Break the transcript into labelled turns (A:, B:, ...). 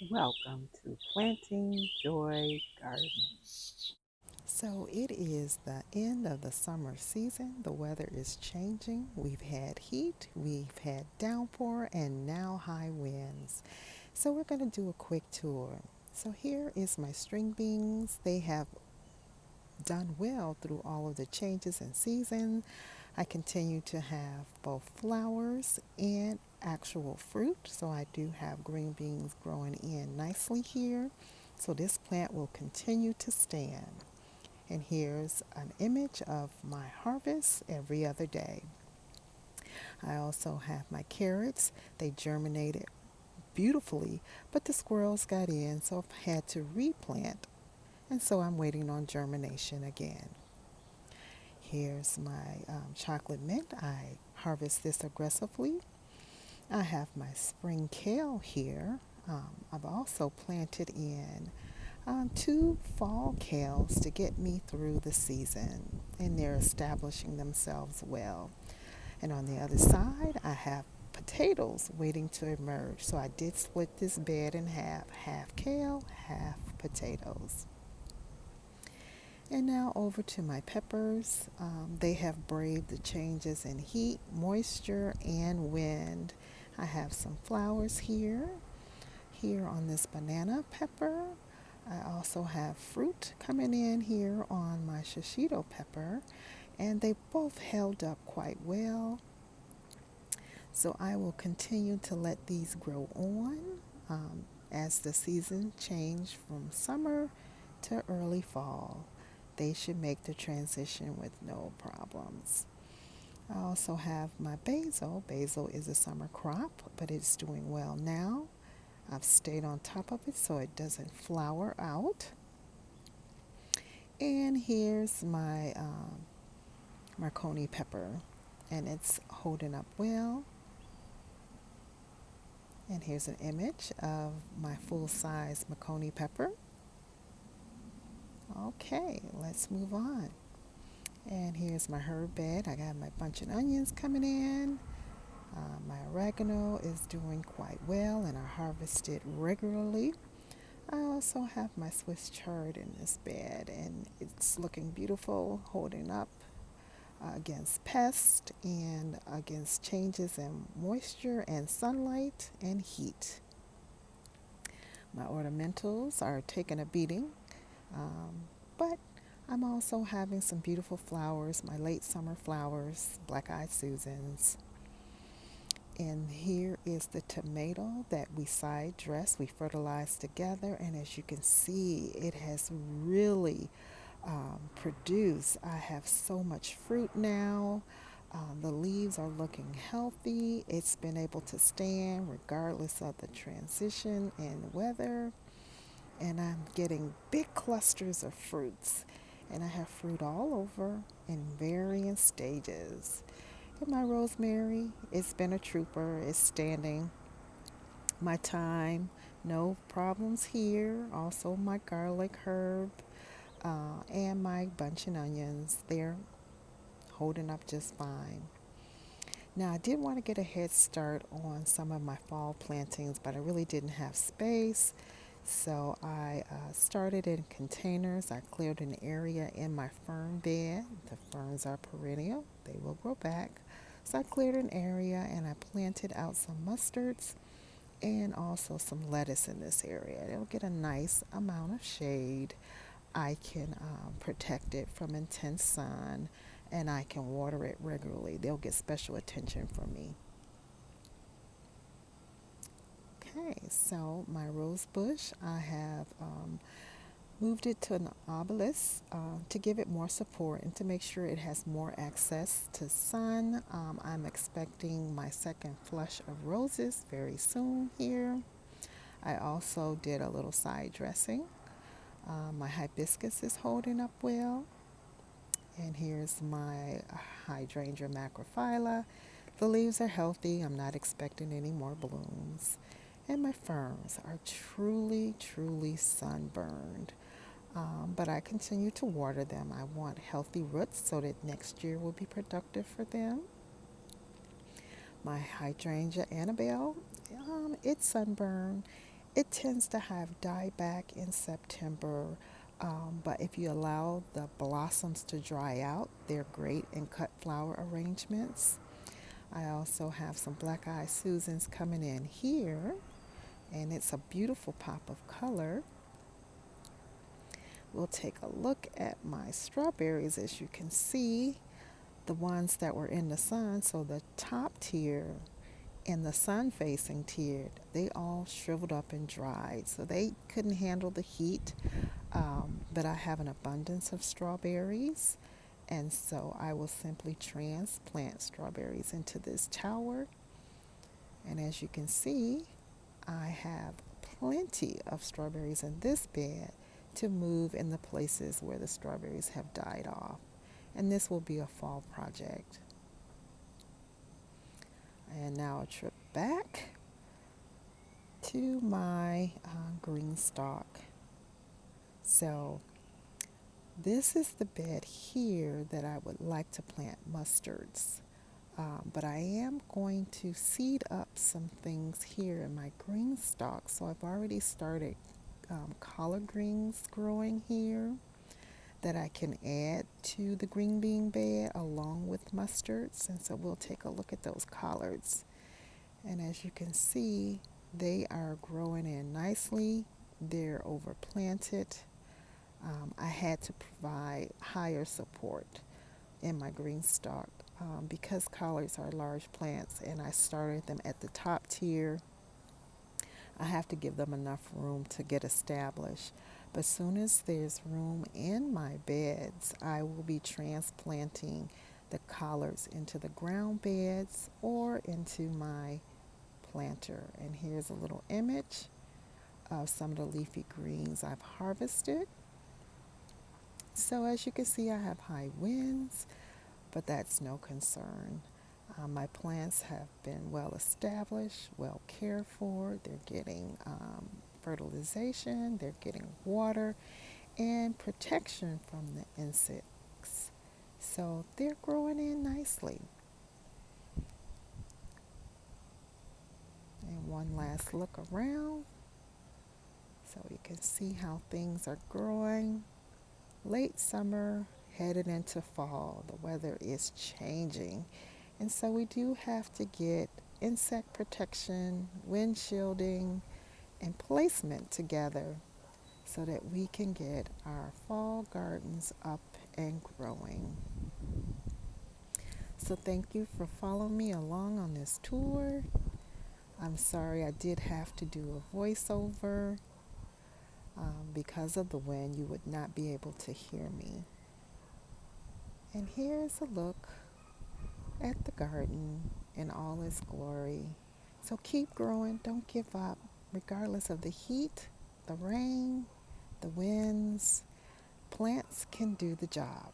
A: Welcome to Planting Joy Garden.
B: So it is the end of the summer season. The weather is changing. We've had heat, we've had downpour, and now high winds. So we're going to do a quick tour. So here is my string beans. They have done well through all of the changes in season. I continue to have both flowers and actual fruit. So I do have green beans growing in nicely here. So this plant will continue to stand. And here's an image of my harvest every other day. I also have my carrots. They germinated beautifully, but the squirrels got in, so I've had to replant. And so I'm waiting on germination again. Here's my chocolate mint. I harvest this aggressively. I have my spring kale here. I've also planted in two fall kales to get me through the season, and they're establishing themselves well. And on the other side, I have potatoes waiting to emerge. So I did split this bed in half kale, half potatoes. And now over to my peppers. They have braved the changes in heat, moisture, and wind. I have some flowers here on this banana pepper. I also have fruit coming in here on my shishito pepper, and they both held up quite well. So I will continue to let these grow on as the season change from summer to early fall. They should make the transition with no problems. I also have my basil. Basil is a summer crop, but it's doing well now. I've stayed on top of it so it doesn't flower out. And here's my Marconi pepper, and it's holding up well. And here's an image of my full size Marconi pepper. Okay, let's move on. And here's my herb bed. I got my bunch of onions coming in. My oregano is doing quite well, and I harvest it regularly. I also have my Swiss chard in this bed, and it's looking beautiful, holding up against pests and against changes in moisture and sunlight and heat. My ornamentals are taking a beating, but I'm also having some beautiful flowers, my late summer flowers, black eyed Susans. And here is the tomato that we side dress, we fertilized together, and as you can see, it has really produced. I have so much fruit now. The leaves are looking healthy. It's been able to stand regardless of the transition in weather. And I'm getting big clusters of fruits. And I have fruit all over in varying stages. And my rosemary, it's been a trooper. It's standing my time. No problems here. Also, my garlic herb and my bunch of onions. They're holding up just fine. Now, I did want to get a head start on some of my fall plantings, but I really didn't have space. So I started in containers. I cleared an area in my fern bed. The ferns are perennial, they will grow back. So I cleared an area and I planted out some mustards and also some lettuce in this area. It'll get a nice amount of shade. I can protect it from intense sun and I can water it regularly. They'll get special attention from me. Okay, so my rose bush, I have moved it to an obelisk to give it more support and to make sure it has more access to sun. I'm expecting my second flush of roses very soon here. I also did a little side dressing. My hibiscus is holding up well. And here's my hydrangea macrophylla. The leaves are healthy. I'm not expecting any more blooms. And my ferns are truly, truly sunburned. But I continue to water them. I want healthy roots so that next year will be productive for them. My hydrangea Annabelle, it's sunburned It tends to have dieback in September, but if you allow the blossoms to dry out, they're great in cut flower arrangements. I also have some black eyed Susans coming in here, and it's a beautiful pop of color. We'll take a look at my strawberries. As you can see, the ones that were in the sun, so the top tier and the sun facing tier, they all shriveled up and dried, so they couldn't handle the heat. But I have an abundance of strawberries, and so I will simply transplant strawberries into this tower. And as you can see, I have plenty of strawberries in this bed to move in the places where the strawberries have died off. And this will be a fall project. And now a trip back to my green stalk. So this is the bed here that I would like to plant mustards. But I am going to seed up some things here in my green stalk. So I've already started collard greens growing here that I can add to the green bean bed along with mustards. And so we'll take a look at those collards. And as you can see, they are growing in nicely. They're overplanted. I had to provide higher support in my green stalk because collards are large plants and I started them at the top tier. I have to give them enough room to get established. But as soon as there's room in my beds, I will be transplanting the collards into the ground beds or into my planter. And here's a little image of some of the leafy greens I've harvested. So as you can see, I have high winds, but that's no concern. My plants have been well established, well cared for. They're getting fertilization, they're getting water, and protection from the insects. So they're growing in nicely. And one last look around so you can see how things are growing. Late summer, headed into fall. The weather is changing. And so we do have to get insect protection, wind shielding, and placement together so that we can get our fall gardens up and growing. So thank you for following me along on this tour. I'm sorry I did have to do a voiceover. Because of the wind, you would not be able to hear me. And here's a look at the garden in all its glory. So keep growing, don't give up, regardless of the heat, the rain, the winds. Plants can do the job.